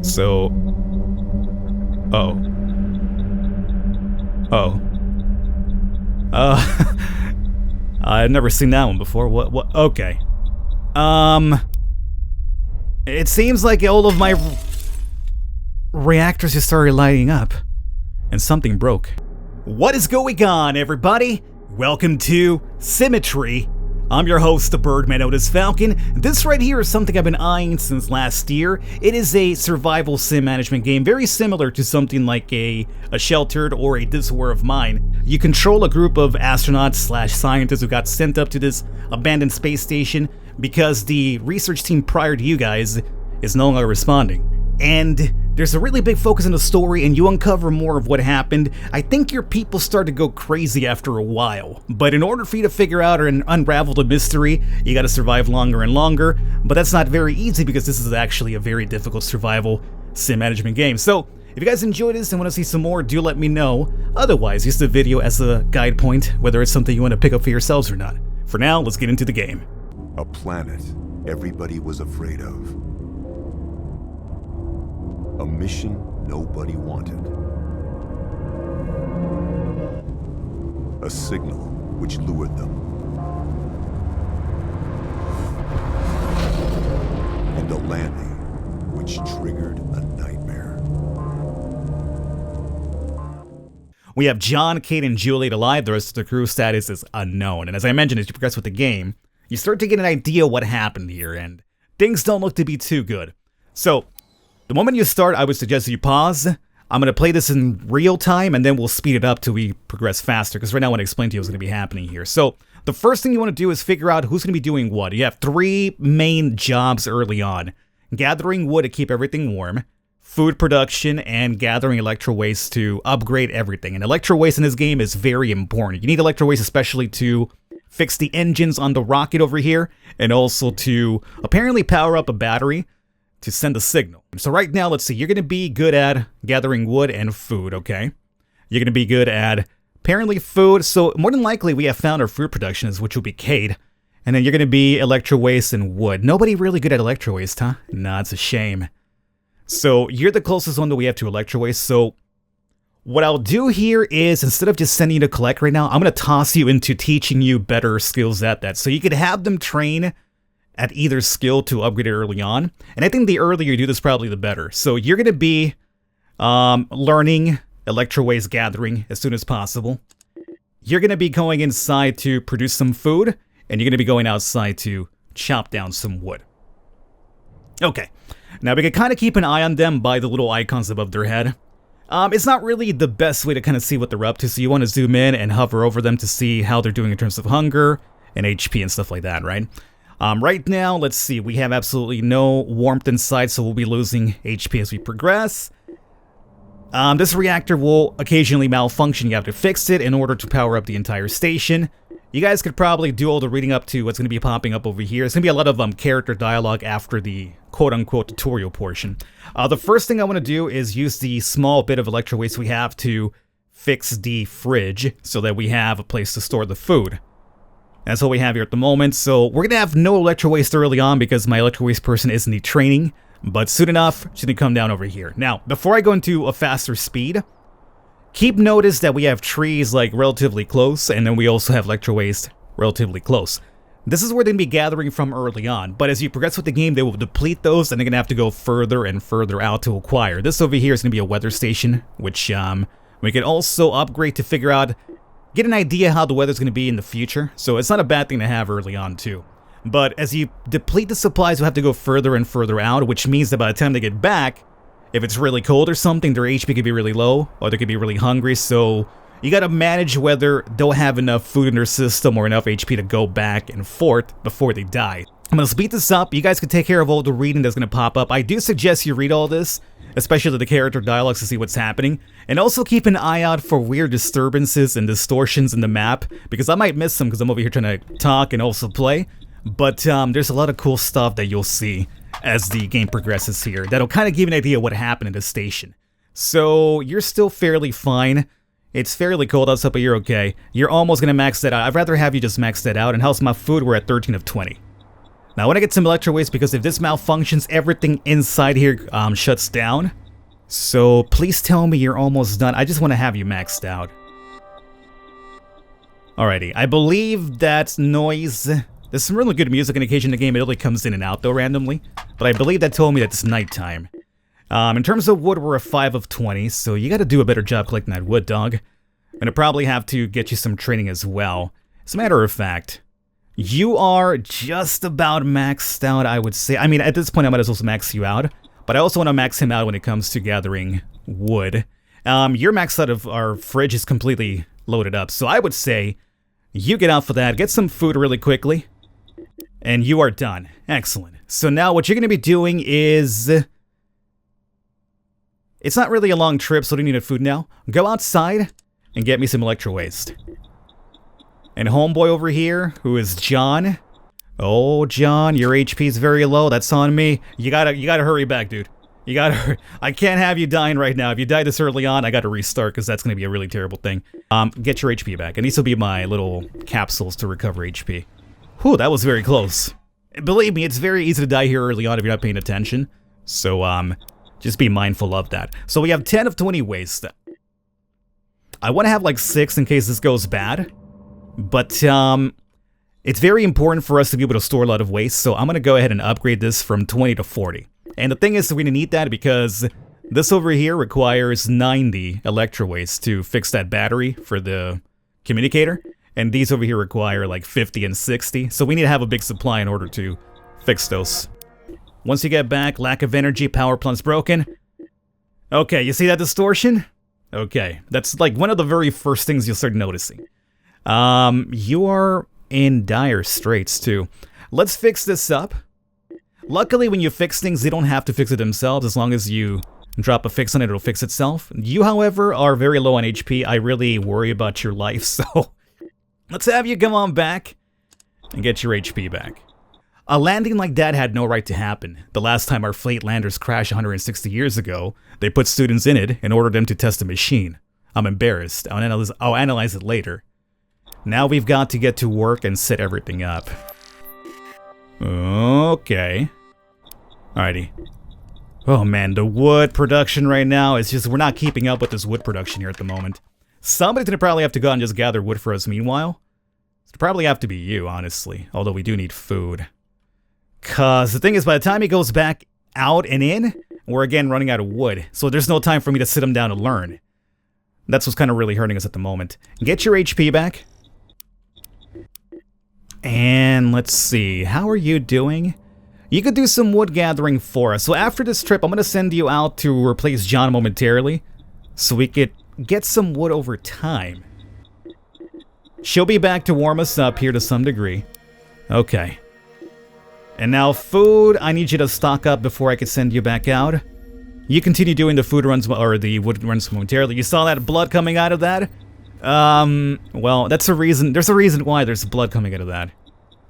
So... Oh. Oh. I've never seen that one before. What? Okay. It seems like all of my reactors just started lighting up. And something broke. What is going on, everybody? Welcome to Symmetry. I'm your host, the Birdman known as Falcon. This right here is something I've been eyeing since last year. It is a survival sim management game, very similar to something like a Sheltered or a This War of Mine. You control a group of astronauts / scientists who got sent up to this abandoned space station because the research team prior to you guys is no longer responding. And there's a really big focus on the story, and you uncover more of what happened. I think your people start to go crazy after a while, but in order for you to figure out and unravel the mystery, you gotta survive longer and longer, but that's not very easy because this is actually a very difficult survival sim management game. So, if you guys enjoyed this and want to see some more, do let me know. Otherwise, use the video as a guide point, whether it's something you want to pick up for yourselves or not. For now, let's get into the game. A planet everybody was afraid of. A mission nobody wanted. A signal which lured them. And a landing which triggered a nightmare. We have John, Kate, and Juliet alive. The rest of the crew status is unknown. And as I mentioned, as you progress with the game, you start to get an idea what happened here, and things don't look to be too good. So, the moment you start, I would suggest you pause. I'm going to play this in real time, and then we'll speed it up till we progress faster, because right now I want to explain to you what's going to be happening here. So, the first thing you want to do is figure out who's going to be doing what. You have 3 main jobs early on. Gathering wood to keep everything warm, food production, and gathering electro waste to upgrade everything. And electro waste in this game is very important. You need electro waste especially to fix the engines on the rocket over here, and also to apparently power up a battery to send a signal. So right now, let's see, you're going to be good at gathering wood and food, okay? You're going to be good at apparently food, so more than likely we have found our food productions, which will be Kate. And then you're going to be electro waste and wood. Nobody really good at electro waste, huh? Nah, it's a shame. So you're the closest one that we have to electro waste, so what I'll do here is, instead of just sending you to collect right now, I'm going to toss you into teaching you better skills at that. So you could have them train at either skill to upgrade it early on. And I think the earlier you do this, probably the better. So you're going to be learning electro waste gathering as soon as possible. You're going to be going inside to produce some food, and you're going to be going outside to chop down some wood. Okay, now we can kind of keep an eye on them by the little icons above their head. It's not really the best way to kind of see what they're up to, so you want to zoom in and hover over them to see how they're doing in terms of hunger and HP and stuff like that, right? Right now, let's see, we have absolutely no warmth inside, so we'll be losing HP as we progress. This reactor will occasionally malfunction. You have to fix it in order to power up the entire station. You guys could probably do all the reading up to what's going to be popping up over here. There's going to be a lot of character dialogue after the quote-unquote tutorial portion. The first thing I want to do is use the small bit of electro waste we have to fix the fridge so that we have a place to store the food. That's what we have here at the moment, so we're going to have no electro waste early on because my electro waste person is in the training, but soon enough, she's going to come down over here. Now, before I go into a faster speed, keep notice that we have trees like relatively close, and then we also have electro waste relatively close. This is where they're going to be gathering from early on, but as you progress with the game, they will deplete those, and they're going to have to go further and further out to acquire. This over here is going to be a weather station, which we can also upgrade to figure out, get an idea how the weather's going to be in the future, so it's not a bad thing to have early on too. But as you deplete the supplies, you'll have to go further and further out, which means that by the time they get back, if it's really cold or something, their HP could be really low, or they could be really hungry, so you gotta manage whether they'll have enough food in their system or enough HP to go back and forth before they die. I'm gonna speed this up. You guys can take care of all the reading that's gonna pop up. I do suggest you read all this, especially the character dialogues, to see what's happening. And also keep an eye out for weird disturbances and distortions in the map, because I might miss them because I'm over here trying to talk and also play. But there's a lot of cool stuff that you'll see as the game progresses here that'll kind of give you an idea of what happened in the station. So you're still fairly fine. It's fairly cold outside, but you're okay. You're almost gonna max that out. I'd rather have you just max that out. And how's my food? We're at 13 of 20. Now I want to get some electro waste because if this malfunctions, everything inside here shuts down. So please tell me you're almost done. I just want to have you maxed out. Alrighty, I believe that noise... There's some really good music on occasion in the game. It only comes in and out though randomly. But I believe that told me that it's nighttime. In terms of wood, we're a 5 of 20, so you gotta do a better job collecting that wood, dog. I'm gonna probably have to get you some training as well. As a matter of fact, you are just about maxed out, I would say. I mean, at this point I might as well max you out. But I also want to max him out when it comes to gathering wood. Your max out of our fridge is completely loaded up, so I would say you get out for that, get some food really quickly, and you are done. Excellent. So now what you're going to be doing is... It's not really a long trip, so don't need food now. Go outside and get me some electro waste. And homeboy over here, who is John... Oh, John, your HP is very low. That's on me. You gotta hurry back, dude. You gotta hurry. I can't have you dying right now. If you die this early on, I gotta restart because that's gonna be a really terrible thing. Get your HP back. And these will be my little capsules to recover HP. Whew, that was very close. Believe me, it's very easy to die here early on if you're not paying attention. So, just be mindful of that. So we have 10 of 20 waste. I want to have like 6 in case this goes bad. But, it's very important for us to be able to store a lot of waste, so I'm going to go ahead and upgrade this from 20 to 40. And the thing is, we're going to need that because this over here requires 90 electro waste to fix that battery for the communicator. And these over here require like 50 and 60, so we need to have a big supply in order to fix those. Once you get back, lack of energy, power plant's broken. Okay, you see that distortion? Okay, that's like one of the very first things you'll start noticing. You are... in dire straits too. Let's fix this up. Luckily when you fix things, they don't have to fix it themselves. As long as you drop a fix on it, it'll fix itself. You, however, are very low on HP. I really worry about your life, so let's have you come on back and get your HP back. A landing like that had no right to happen. The last time our fleet landers crashed 160 years ago, they put students in it and ordered them to test the machine. I'm embarrassed. I'll analyze it later. Now we've got to get to work and set everything up. Okay. Alrighty. Oh man, the wood production right now is just... We're not keeping up with this wood production here at the moment. Somebody's gonna probably have to go out and just gather wood for us meanwhile. It'll probably have to be you, honestly. Although we do need food. Cause the thing is, by the time he goes back out and in, we're again running out of wood. So there's no time for me to sit him down and learn. That's what's kind of really hurting us at the moment. Get your HP back. And let's see, how are you doing? You could do some wood gathering for us. So after this trip, I'm going to send you out to replace John momentarily, so we could get some wood over time. She'll be back to warm us up here to some degree. Okay. And now food, I need you to stock up before I can send you back out. You continue doing the food runs, or the wood runs momentarily. You saw that blood coming out of that? Well, that's a reason. There's a reason why there's blood coming out of that.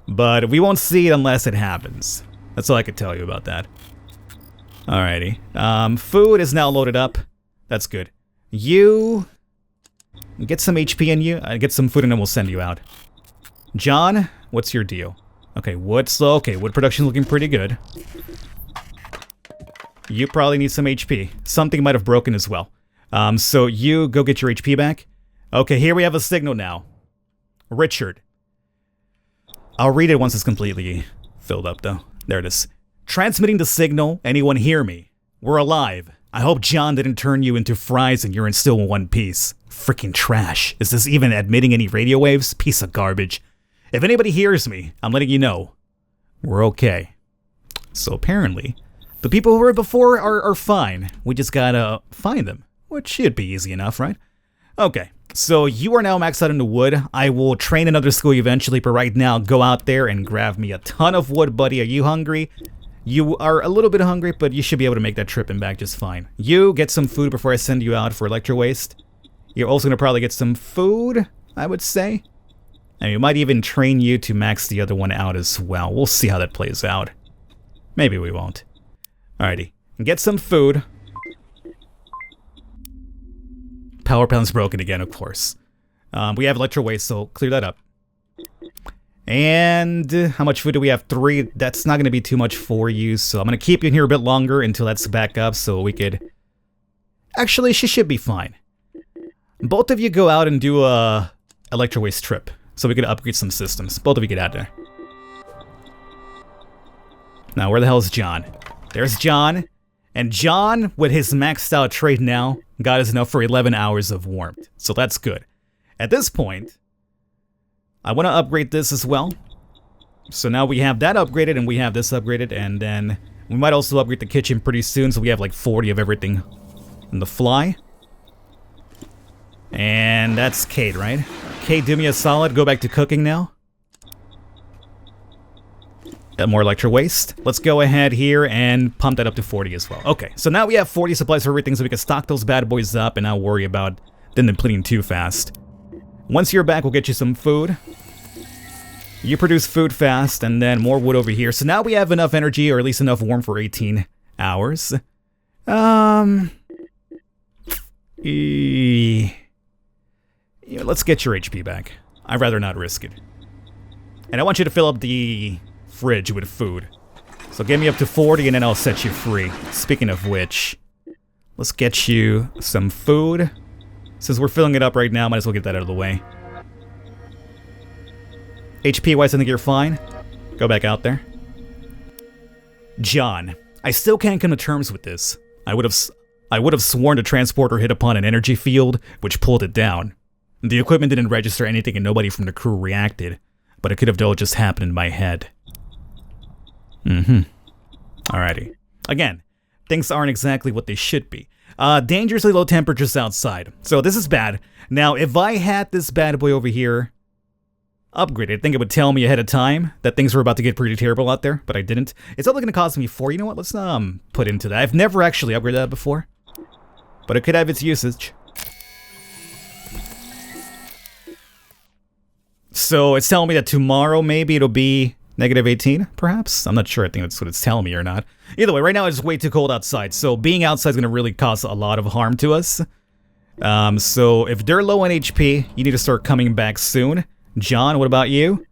But we won't see it unless it happens. That's all I could tell you about that. Alrighty. Food is now loaded up. That's good. You... Get some HP in you. Get some food and then we'll send you out. John, what's your deal? Okay, wood slow. Okay, wood production looking pretty good. You probably need some HP. Something might have broken as well. So you go get your HP back. Okay, here we have a signal now. Richard. I'll read it once it's completely filled up, though. There it is. Transmitting the signal. Anyone hear me? We're alive. I hope John didn't turn you into fries and you're in still in one piece. Freaking trash. Is this even admitting any radio waves? Piece of garbage. If anybody hears me, I'm letting you know. We're okay. So apparently, the people who were before are fine. We just gotta find them. Which should be easy enough, right? Okay. So you are now maxed out into wood. I will train another school eventually, but right now, go out there and grab me a ton of wood, buddy. Are you hungry? You are a little bit hungry, but you should be able to make that trip and back just fine. You get some food before I send you out for electro waste. You're also going to probably get some food, I would say. And we might even train you to max the other one out as well. We'll see how that plays out. Maybe we won't. Alrighty. Get some food. Power plant's broken again, of course. We have electro waste, so clear that up. And how much food do we have? 3. That's not going to be too much for you, so I'm going to keep you in here a bit longer until that's back up so we could... Actually, she should be fine. Both of you go out and do a electro waste trip so we could upgrade some systems. Both of you get out there. Now, where the hell is John? There's John. And John, with his maxed out trait now, got us enough for 11 hours of warmth. So that's good. At this point, I want to upgrade this as well. So now we have that upgraded and we have this upgraded. And then we might also upgrade the kitchen pretty soon. So we have like 40 of everything on the fly. And that's Kate, right? Kate, do me a solid. Go back to cooking now. Got more electro waste. Let's go ahead here and pump that up to 40 as well. Okay, so now we have 40 supplies for everything, so we can stock those bad boys up and not worry about them depleting too fast. Once you're back, we'll get you some food. You produce food fast, and then more wood over here. So now we have enough energy, or at least enough warmth for 18 hours. Let's get your HP back. I'd rather not risk it. And I want you to fill up the fridge with food. So get me up to 40 and then I'll set you free. Speaking of which, let's get you some food. Since we're filling it up right now, might as well get that out of the way. HP wise, I think you're fine. Go back out there. John, I still can't come to terms with this. I would have sworn the transporter hit upon an energy field, which pulled it down. The equipment didn't register anything and nobody from the crew reacted, but it could have all just happened in my head. Alrighty. Again, things aren't exactly what they should be. Dangerously low temperatures outside. So this is bad. Now, if I had this bad boy over here upgraded, I think it would tell me ahead of time that things were about to get pretty terrible out there, but I didn't. It's only going to cost me 4. You know what? Let's put into that. I've never actually upgraded that before, but it could have its usage. So it's telling me that tomorrow maybe it'll be -18, perhaps? I'm not sure. I think that's what it's telling me or not. Either way, right now it's way too cold outside, so being outside is going to really cause a lot of harm to us. So if they're low on HP, you need to start coming back soon. John, what about you?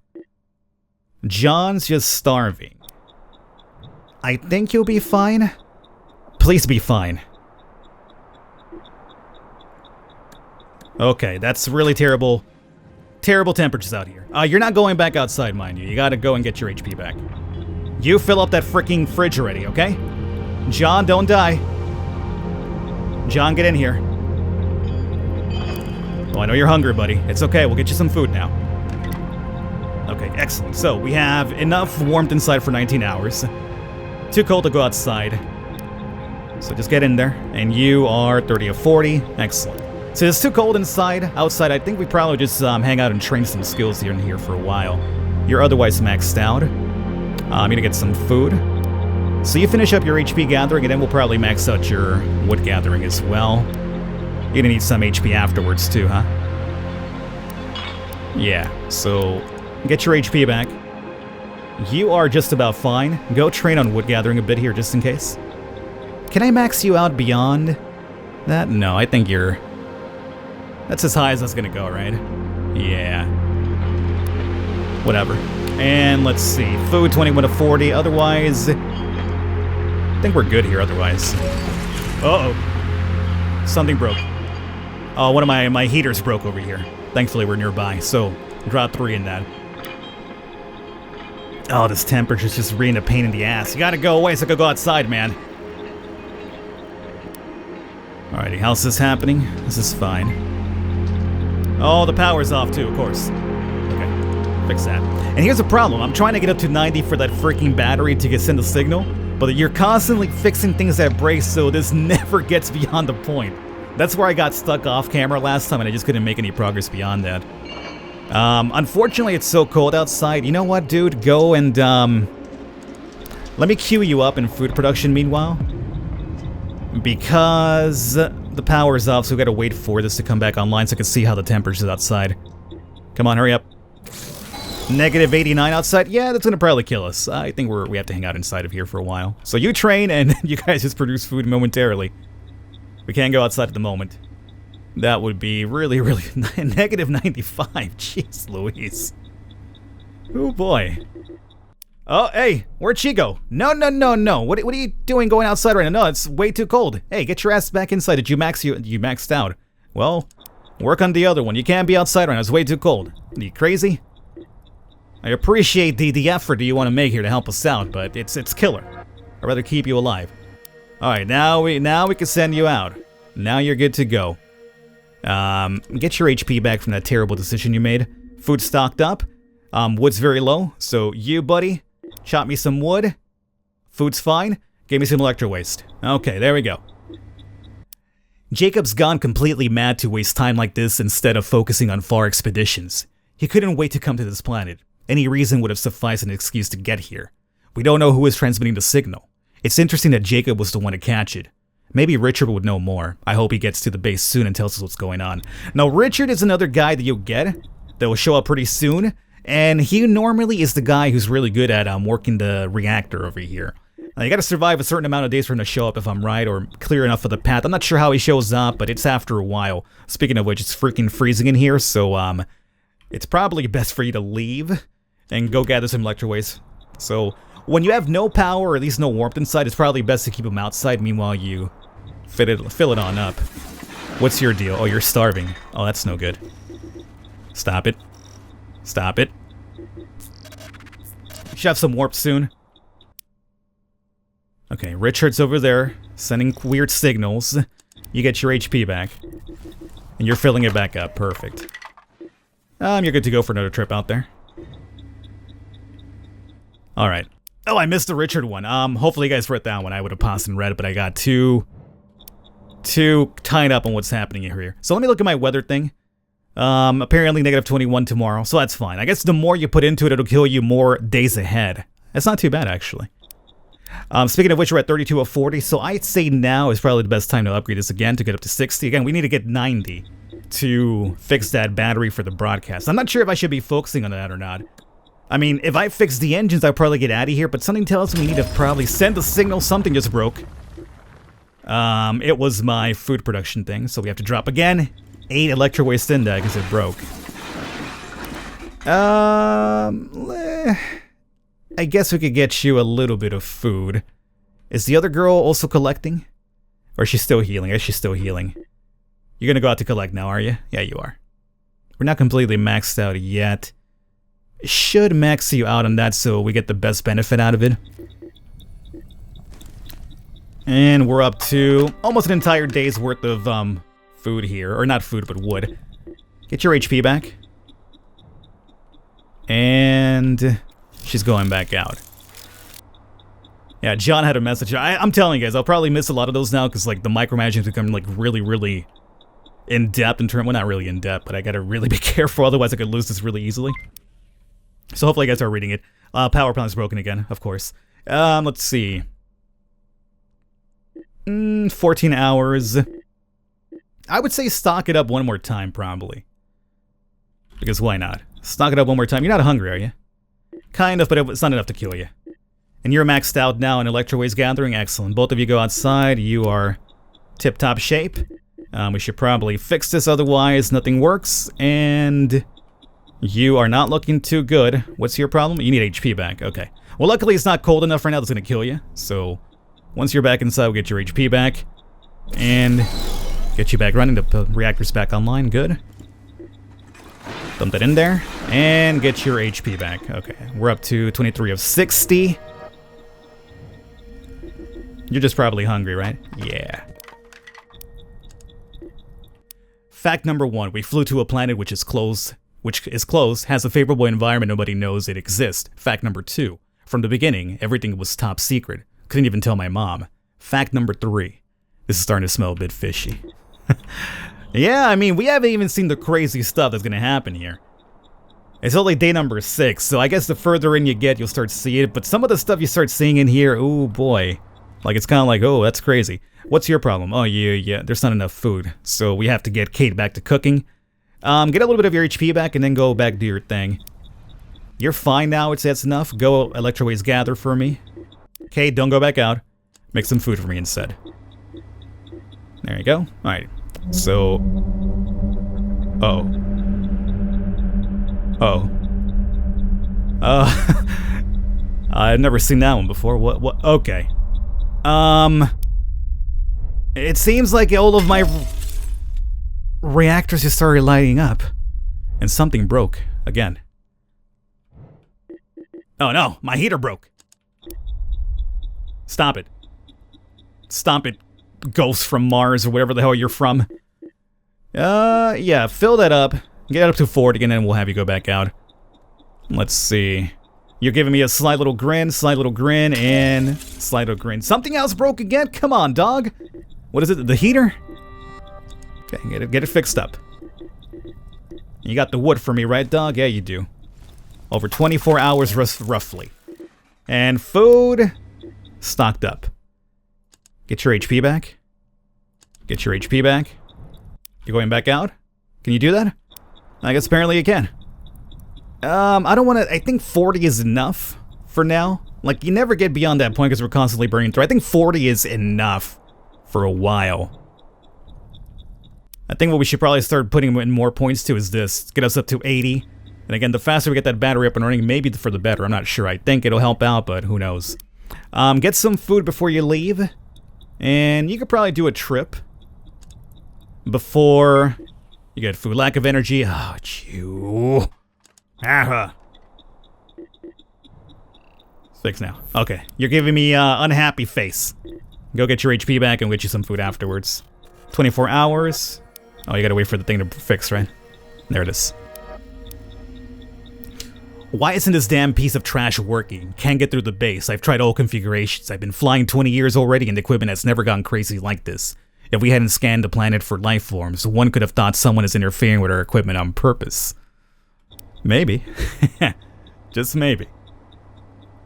John's just starving. I think you'll be fine. Please be fine. Okay, that's really terrible. Terrible temperatures out here. You're not going back outside, mind you. You gotta go and get your HP back. You fill up that freaking fridge already, okay? John, don't die. John, get in here. Oh, I know you're hungry, buddy. It's okay, we'll get you some food now. Okay, excellent. So, we have enough warmth inside for 19 hours. Too cold to go outside. So just get in there. And you are 30 of 40. Excellent. So it's too cold inside. Outside, I think we probably just hang out and train some skills here and here for a while. You're otherwise maxed out. I'm gonna get some food. So you finish up your HP gathering, and then we'll probably max out your wood gathering as well. You're gonna need some HP afterwards too, huh? Yeah, so get your HP back. You are just about fine. Go train on wood gathering a bit here just in case. Can I max you out beyond that? No, I think you're... That's as high as that's gonna go, right? Yeah. Whatever. And let's see. Food 21 to 40. Otherwise, I think we're good here otherwise. Uh-oh. Something broke. Oh, one of my heaters broke over here. Thankfully, we're nearby, so drop 3 in that. Oh, this temperature's just really a pain in the ass. You gotta go away so I can go outside, man. Alrighty, how's this happening? This is fine. Oh, the power's off too, of course. Okay, fix that. And here's the problem. I'm trying to get up to 90 for that freaking battery to send the signal, but you're constantly fixing things that break, so this never gets beyond the point. That's where I got stuck off camera last time, and I just couldn't make any progress beyond that. Unfortunately, it's so cold outside. You know what, dude? Go and, let me queue you up in food production meanwhile. Because the power is off, so we gotta wait for this to come back online so I can see how the temperature is outside. Come on, hurry up. -89 outside? Yeah, that's gonna probably kill us. I think we have to hang out inside of here for a while. So you train, and you guys just produce food momentarily. We can't go outside at the moment. That would be really, really... -95. Jeez Louise. Oh boy. Oh, hey, where'd she go? No, no, no, no. What are you doing going outside right now? No, it's way too cold. Hey, get your ass back inside. Did you maxed out? Well, work on the other one. You can't be outside right now. It's way too cold. Are you crazy? I appreciate the effort that you want to make here to help us out, but it's killer. I'd rather keep you alive. All right, now we can send you out. Now you're good to go. Get your HP back from that terrible decision you made. Food stocked up. Wood's very low, so you, buddy, chop me some wood. Food's fine. Give me some electro waste. Okay, there we go. Jacob's gone completely mad to waste time like this instead of focusing on far expeditions. He couldn't wait to come to this planet. Any reason would have sufficed an excuse to get here. We don't know who is transmitting the signal. It's interesting that Jacob was the one to catch it. Maybe Richard would know more. I hope he gets to the base soon and tells us what's going on. Now, Richard is another guy that you'll get that will show up pretty soon, and he normally is the guy who's really good at working the reactor over here. You gotta survive a certain amount of days for him to show up if I'm right, or clear enough of the path. I'm not sure how he shows up, but it's after a while. Speaking of which, it's freaking freezing in here, so it's probably best for you to leave and go gather some electro waste. So when you have no power, or at least no warmth inside, it's probably best to keep them outside. Meanwhile, you fill it on up. What's your deal? Oh, you're starving. Oh, that's no good. Stop it. Stop it. You should have some warmth soon. Okay, Richard's over there, sending weird signals. You get your HP back. And you're filling it back up. Perfect. You're good to go for another trip out there. Alright. Oh, I missed the Richard one. Hopefully you guys read that one. I would have paused and read it, but I got too tied up on what's happening here. So let me look at my weather thing. Apparently negative 21 tomorrow, so that's fine. I guess the more you put into it, it'll kill you more days ahead. That's not too bad, actually. Speaking of which, we're at 32 of 40, so I'd say now is probably the best time to upgrade this again to get up to 60. Again, we need to get 90 to fix that battery for the broadcast. I'm not sure if I should be focusing on that or not. I mean, if I fix the engines, I'll probably get out of here, but something tells me we need to probably send a signal. Something just broke. It was my food production thing, so we have to drop again. 8 electro waste in there because it broke. I guess we could get you a little bit of food. Is the other girl also collecting? Or is she still healing? I guess she's still healing. You're gonna go out to collect now, are you? Yeah, you are. We're not completely maxed out yet. Should max you out on that so we get the best benefit out of it. And we're up to almost an entire day's worth of food here. Or not food, but wood. Get your HP back. And she's going back out. Yeah, John had a message. I'm telling you guys, I'll probably miss a lot of those now because like the micromanagement's become like really in depth in terms. Well, not really in depth, but I gotta really be careful. Otherwise, I could lose this really easily. So hopefully, you guys are reading it. Power plant's broken again, of course. Let's see. 14 hours. I would say stock it up one more time, probably. Because why not? Stock it up one more time. You're not hungry, are you? Kind of, but it's not enough to kill you. And you're maxed out now in electro waste gathering. Excellent. Both of you go outside. You are tip-top shape. We should probably fix this, otherwise nothing works. And you are not looking too good. What's your problem? You need HP back. Okay. Well, luckily it's not cold enough right now that's going to kill you. So once you're back inside, we'll get your HP back. And get you back running. The reactor's back online. Good. Dump that in there. And get your HP back. Okay. We're up to 23 of 60. You're just probably hungry, right? Yeah. Fact number 1. We flew to a planet which is closed, has a favorable environment, nobody knows it exists. Fact number 2. From the beginning, everything was top secret. Couldn't even tell my mom. Fact number 3. This is starting to smell a bit fishy. Yeah, I mean, we haven't even seen the crazy stuff that's gonna happen here. It's only day number 6, so I guess the further in you get, you'll start seeing it. But some of the stuff you start seeing in here, oh boy. Like, it's kind of like, oh, that's crazy. What's your problem? Oh, yeah, there's not enough food. So we have to get Kate back to cooking. Get a little bit of your HP back and then go back do your thing. You're fine now, that's enough. Go electro waste gather for me. Kate, don't go back out. Make some food for me instead. There you go. Alright. So... Oh. I've never seen that one before. What? Okay. It seems like all of my reactors just started lighting up. And something broke again. Oh no, my heater broke. Stop it. Stop it, ghost from Mars or whatever the hell you're from. Yeah, fill that up. Get up to 40 and then we'll have you go back out. Let's see. You're giving me a slight little grin, and slight little grin. Something else broke again? Come on, dog. What is it, the heater? Okay, get it fixed up. You got the wood for me, right, dog? Yeah, you do. Over 24 hours, roughly. And food, stocked up. Get your HP back. Get your HP back. You're going back out? Can you do that? I guess apparently you can. I don't want to... I think 40 is enough for now. Like, you never get beyond that point because we're constantly burning through. I think 40 is enough for a while. I think what we should probably start putting in more points to is this. Get us up to 80. And again, the faster we get that battery up and running, maybe for the better. I'm not sure. I think it'll help out, but who knows. Get some food before you leave. And you could probably do a trip before you get food. Lack of energy. Oh, chew. Fix now. Okay, you're giving me unhappy face. Go get your HP back and we'll get you some food afterwards. 24 hours. Oh, you gotta wait for the thing to fix, right? There it is. Why isn't this damn piece of trash working? Can't get through the base. I've tried all configurations. I've been flying 20 years already and the equipment has never gone crazy like this. If we hadn't scanned the planet for life forms, one could have thought someone is interfering with our equipment on purpose. Maybe. Just maybe.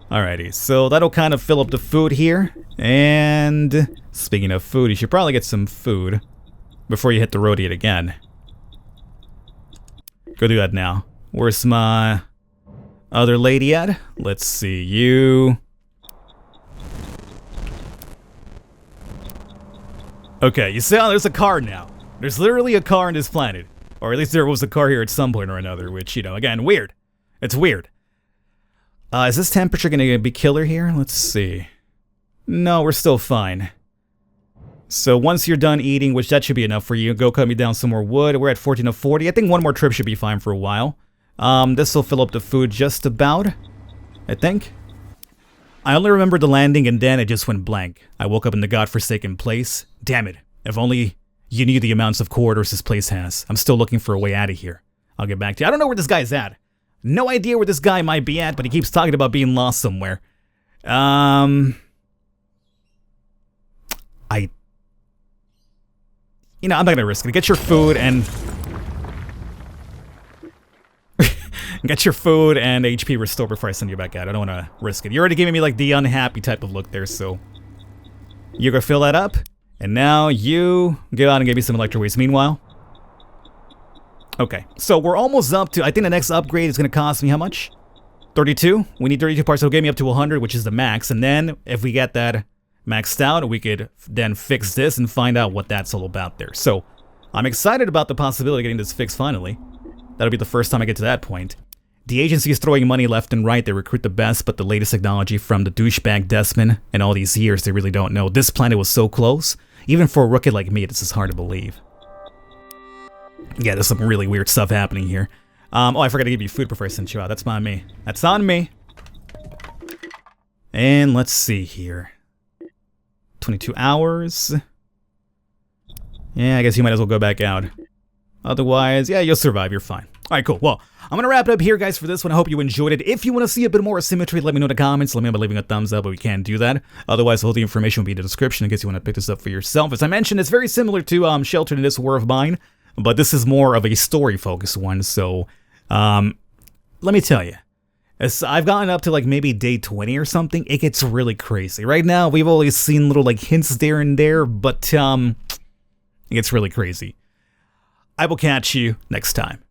Alrighty, so that'll kind of fill up the food here. And speaking of food, you should probably get some food before you hit the road yet again. Go do that now. Where's my other lady at? Let's see, you... Okay, you see how there's a car now. There's literally a car on this planet. Or at least there was a car here at some point or another, which, you know, again, weird. It's weird. Is this temperature gonna be killer here? Let's see. No, we're still fine. So once you're done eating, which that should be enough for you, go cut me down some more wood. We're at 14 to 40. I think one more trip should be fine for a while. This will fill up the food just about, I think. I only remember the landing and then it just went blank. I woke up in the godforsaken place. Damn it. If only you knew the amounts of corridors this place has. I'm still looking for a way out of here. I'll get back to you. I don't know where this guy's at. No idea where this guy might be at, but he keeps talking about being lost somewhere. You know, I'm not gonna risk it. Get your food and... Get your food and HP restored before I send you back out. I don't want to risk it. You're already giving me, like, the unhappy type of look there, so... You go fill that up. And now you go out and give me some electro waste. Meanwhile... Okay, so we're almost up to... I think the next upgrade is going to cost me how much? 32? We need 32 parts, so it'll get me up to 100, which is the max. And then, if we get that maxed out, we could then fix this and find out what that's all about there. So, I'm excited about the possibility of getting this fixed finally. That'll be the first time I get to that point. The agency is throwing money left and right. They recruit the best, but the latest technology from the douchebag Desmond and all these years, they really don't know. This planet was so close. Even for a rookie like me, this is hard to believe. Yeah, there's some really weird stuff happening here. Oh, I forgot to give you food before I sent you out. That's on me. That's on me. And let's see here. 22 hours. Yeah, I guess you might as well go back out. Otherwise, yeah, you'll survive. You're fine. Alright, cool. Well, I'm going to wrap it up here, guys, for this one. I hope you enjoyed it. If you want to see a bit more Symmetry, let me know in the comments. Let me know by leaving a thumbs up, but we can't do that. Otherwise, all the information will be in the description in case you want to pick this up for yourself. As I mentioned, it's very similar to Sheltered in This War of Mine, but this is more of a story-focused one, so let me tell you. As I've gotten up to like maybe day 20 or something, it gets really crazy. Right now, we've always seen little like hints there and there, but it gets really crazy. I will catch you next time.